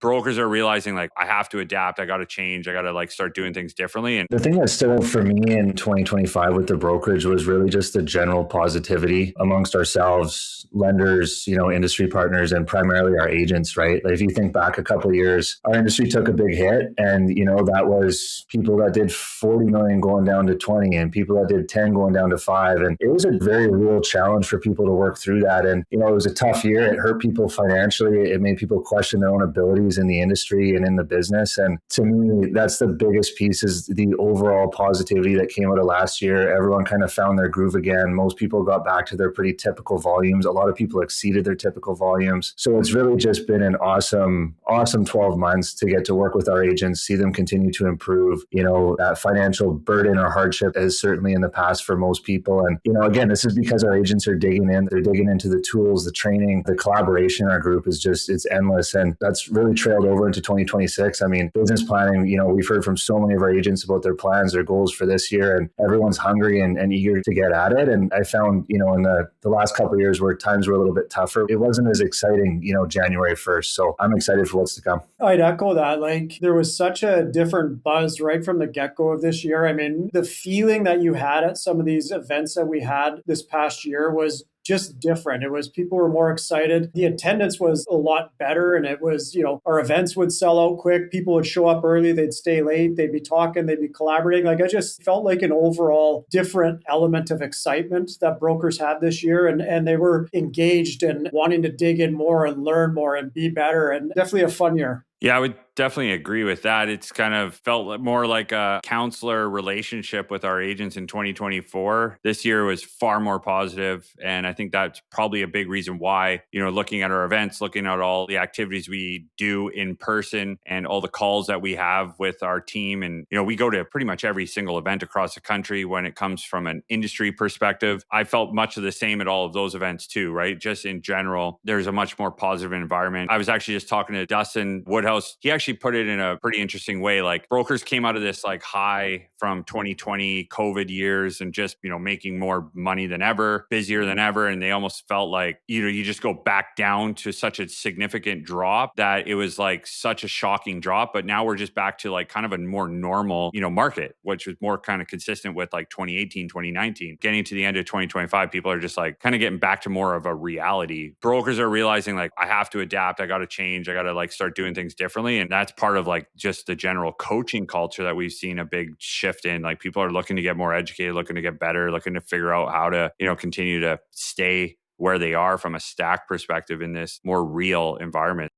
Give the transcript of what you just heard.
brokers are realizing like, I have to adapt. I got to change. I got to like start doing things differently. And The thing that stood out for me in 2025 with the brokerage was really just the general positivity amongst ourselves, lenders, industry partners, and primarily our agents, right? Like if you think back a couple of years, our industry took a big hit, and that was people that did 40 million going down to 20, and people that did 10 going down to 5. And it was a very real challenge for people to work through that. And, it was a tough year. It hurt people financially. It made people question their own abilities in the industry and in the business. And to me, that's the biggest piece, is the overall positivity that came out of last year. Everyone kind of found their groove again. Most people got back to their pretty typical volumes. A lot of people exceeded their typical volumes. So it's really just been an awesome 12 months to get to work with our agents, see them continue to improve. That financial burden or hardship is certainly in the past for most people. And, again, this is because our agents are digging in. They're digging into the tools, the training, the collaboration in our group is it's endless. And that's really trailed over into 2026. I mean, business planning, we've heard from so many of our agents about their plans, their goals for this year, and everyone's hungry and eager to get at it. And I found, in the last couple of years where times were a little bit tougher, it wasn't as exciting, January 1st. So I'm excited for what's to come. I'd echo that. Like there was such a different buzz right from the get-go of this year. I mean, the feeling that you had at some of these events that we had this past year was just different. It was people were more excited. The attendance was a lot better. And it was, our events would sell out quick. People would show up early. They'd stay late. They'd be talking. They'd be collaborating. Like I just felt like an overall different element of excitement that brokers had this year. And they were engaged and wanting to dig in more and learn more and be better. And definitely a fun year. Yeah, I would definitely agree with that. It's kind of felt more like a counselor relationship with our agents in 2024. This year was far more positive, and I think that's probably a big reason why, looking at our events, looking at all the activities we do in person and all the calls that we have with our team. And, we go to pretty much every single event across the country when it comes from an industry perspective. I felt much of the same at all of those events too, right? Just in general, there's a much more positive environment. I was actually just talking to Dustin Woodhouse. He actually put it in a pretty interesting way. Like brokers came out of this like high from 2020 COVID years and just, making more money than ever, busier than ever. And they almost felt like, you just go back down to such a significant drop that it was like such a shocking drop. But now we're just back to like kind of a more normal, market, which was more kind of consistent with like 2018, 2019. Getting to the end of 2025, people are just like kind of getting back to more of a reality. Brokers are realizing like, I have to adapt. I got to change. I got to like start doing things differently. And that's part of like just the general coaching culture that we've seen a big shift in. Like people are looking to get more educated, looking to get better, looking to figure out how to, continue to stay where they are from a stack perspective in this more real environment.